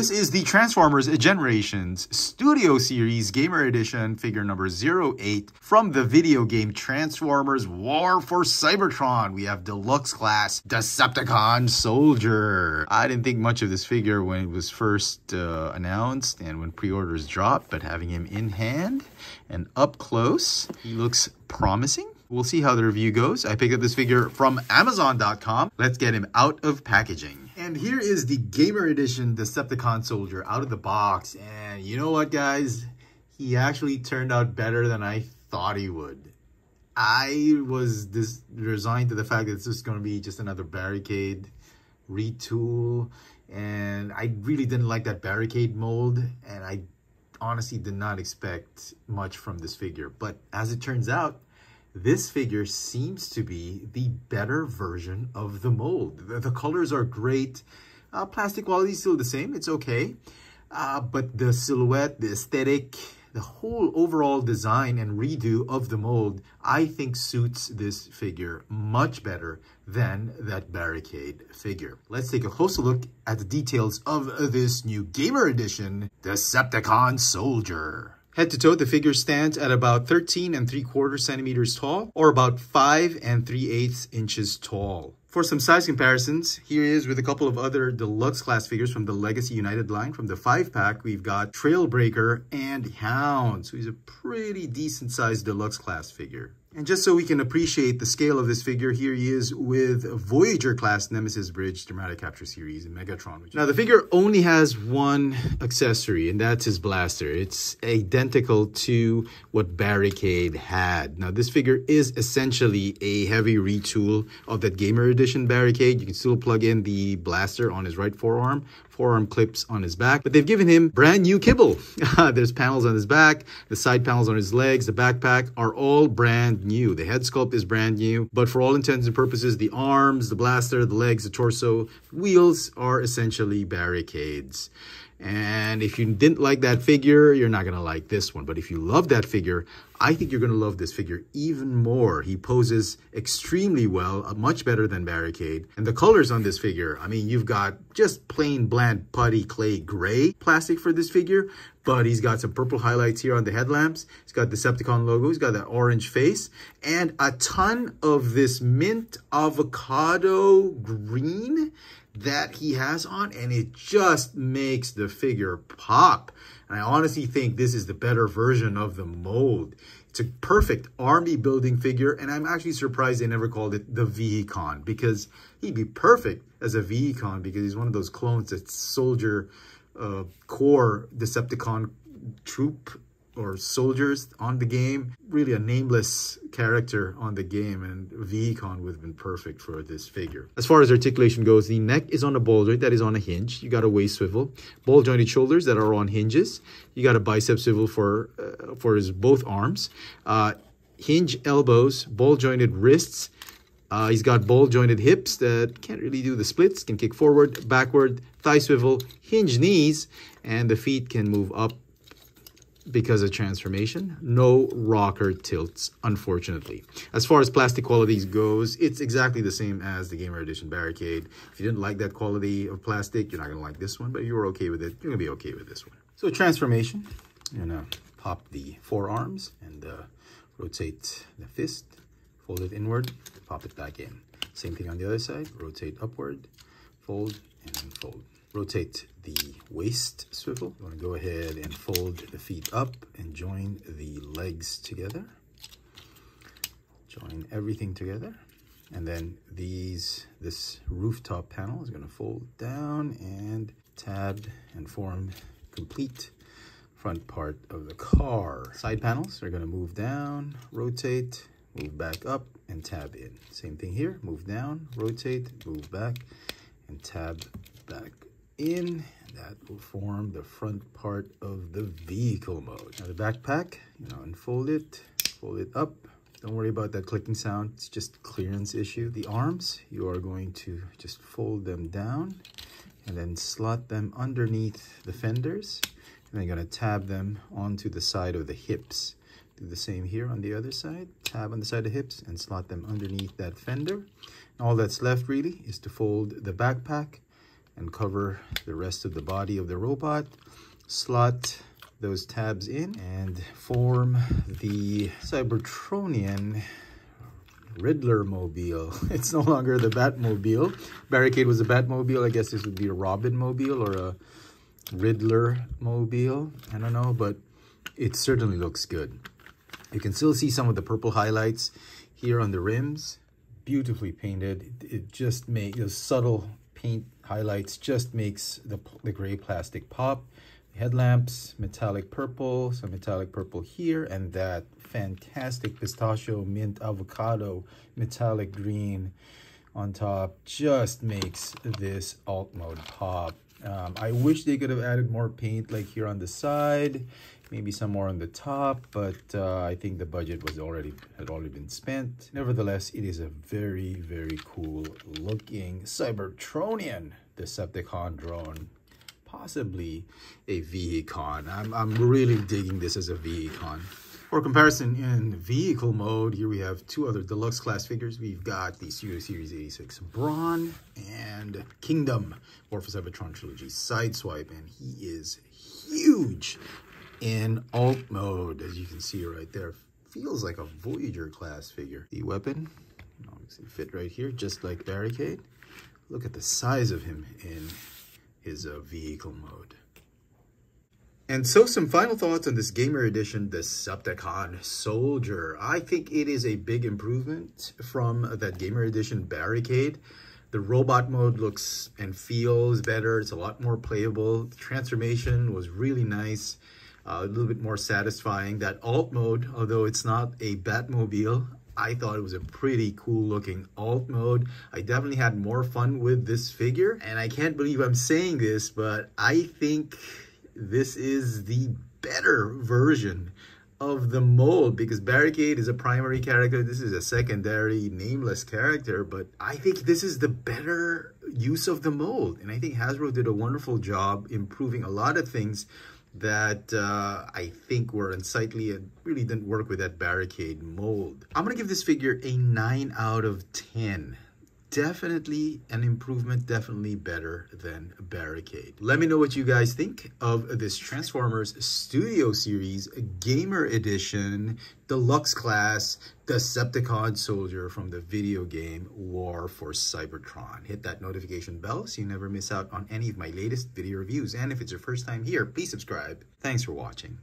This is the Transformers Generations Studio Series Gamer Edition figure number 08 from the video game Transformers War for Cybertron. We have Deluxe class Decepticon Soldier. I didn't think much of this figure when it was first announced and when pre-orders dropped, but having him in hand and up close, he looks promising. We'll see how the review goes. I picked up this figure from Amazon.com. Let's get him out of packaging. And here is the Gamer Edition Decepticon Soldier out of the box. And you know what, guys? He actually turned out better than I thought he would. I was resigned to the fact that it's just going to be just another barricade retool. And I really didn't like that barricade mold. And I honestly did not expect much from this figure. But as it turns out, this figure seems to be the better version of the mold. The colors are great. Plastic quality is still the same. It's okay. But the silhouette, the aesthetic, the whole overall design and redo of the mold, I think suits this figure much better than that barricade figure. Let's take a closer look at the details of this new Gamer Edition Decepticon Soldier. Head to toe, the figure stands at about 13 3/4 centimeters tall, or about 5 3/8 inches tall. For some size comparisons, here he is with a couple of other Deluxe class figures from the Legacy United line. From the 5-pack, we've got Trailbreaker and Hound. So he's a pretty decent sized Deluxe class figure. And just so we can appreciate the scale of this figure, here he is with Voyager class Nemesis Bridge Dramatic Capture Series in Megatron. Now the figure only has one accessory, and that's his blaster. It's identical to what Barricade had. Now this figure is essentially a heavy retool of that Gamer Edition Barricade. You can still plug in the blaster on his right forearm clips on his back, but they've given him brand new kibble. There's panels on his back, the side panels on his legs, the backpack are all brand new. The head sculpt is brand new, but for all intents and purposes, the arms, the blaster, the legs, the torso, wheels are essentially barricades. And if you didn't like that figure, you're not going to like this one. But if you love that figure, I think you're going to love this figure even more. He poses extremely well, much better than Barricade. And the colors on this figure, I mean, you've got just plain bland putty clay gray plastic for this figure, but he's got some purple highlights here on the headlamps. He's got the Decepticon logo. He's got that orange face and a ton of this mint avocado green that he has on, and it just makes the figure pop. And I honestly think this is the better version of the mold. It's a perfect army building figure, and I'm actually surprised they never called it the Vehicon, because he'd be perfect as a Vehicon because he's one of those clones that's soldier core Decepticon troop or soldiers on the game. Really a nameless character on the game, and Vehicon would have been perfect for this figure. As far as articulation goes, the neck is on a ball joint that is on a hinge. You got a waist swivel, ball jointed shoulders that are on hinges. You got a bicep swivel for his both arms, hinge elbows, ball jointed wrists. He's got ball jointed hips that can't really do the splits, can kick forward, backward, thigh swivel, hinge knees, and the feet can move up because of transformation. No rocker tilts, unfortunately. As far as plastic qualities goes, it's exactly the same as the Gamer Edition Barricade. If you didn't like that quality of plastic, you're not going to like this one, but if you were okay with it, you're going to be okay with this one. So transformation, you're going to pop the forearms and rotate the fist, fold it inward, pop it back in. Same thing on the other side, rotate upward, fold, and then fold. Rotate the waist swivel. You want to go ahead and fold the feet up and join the legs together. Join everything together. And then this rooftop panel is going to fold down and tab and form complete front part of the car. Side panels are going to move down, rotate, move back up, and tab in. Same thing here. Move down, rotate, move back, and tab back in. That will form the front part of the vehicle mode. Now the backpack, unfold it, fold it up. Don't worry about that clicking sound. It's just a clearance issue. The arms, you are going to just fold them down and then slot them underneath the fenders. And then you're going to tab them onto the side of the hips. Do the same here on the other side. Tab on the side of the hips and slot them underneath that fender. And all that's left really is to fold the backpack and cover the rest of the body of the robot. Slot those tabs in and form the Cybertronian Riddler mobile. It's no longer the Batmobile. Barricade was a Batmobile. I guess this would be a Robin mobile or a Riddler mobile. I don't know, but it certainly looks good. You can still see some of the purple highlights here on the rims. Beautifully painted. It just makes those subtle paint highlights just makes the gray plastic pop. Headlamps, metallic purple, some metallic purple here, and that fantastic pistachio mint avocado metallic green on top just makes this alt mode pop. I wish they could have added more paint like here on the side, maybe some more on the top, but I think the budget had already been spent. Nevertheless, it is a very, very cool looking Cybertronian Decepticon drone. Possibly a Vehicon. I'm really digging this as a Vehicon. For comparison, in vehicle mode, here we have two other deluxe class figures. We've got the Studio Series 86 Brawn and Kingdom War for Cybertron Trilogy Sideswipe, and he is huge in alt mode, as you can see right there. Feels like a Voyager class figure. The weapon, obviously fit right here, just like Barricade. Look at the size of him in his vehicle mode. And so some final thoughts on this Gamer Edition Decepticon Soldier. I think it is a big improvement from that Gamer Edition Barricade. The robot mode looks and feels better. It's a lot more playable. The transformation was really nice, a little bit more satisfying. That alt mode, although it's not a Batmobile, I thought it was a pretty cool looking alt mode. I definitely had more fun with this figure, and I can't believe I'm saying this, but I think this is the better version of the mold, because Barricade is a primary character. This is a secondary nameless character, but I think this is the better use of the mold. And I think Hasbro did a wonderful job improving a lot of things that I think were unsightly and really didn't work with that Barricade mold. I'm gonna give this figure a 9 out of 10. Definitely an improvement, definitely better than Barricade. Let me know what you guys think of this Transformers Studio Series Gamer Edition Deluxe Class Decepticon Soldier from the video game War for Cybertron. Hit that notification bell so you never miss out on any of my latest video reviews. And if it's your first time here, please subscribe. Thanks for watching.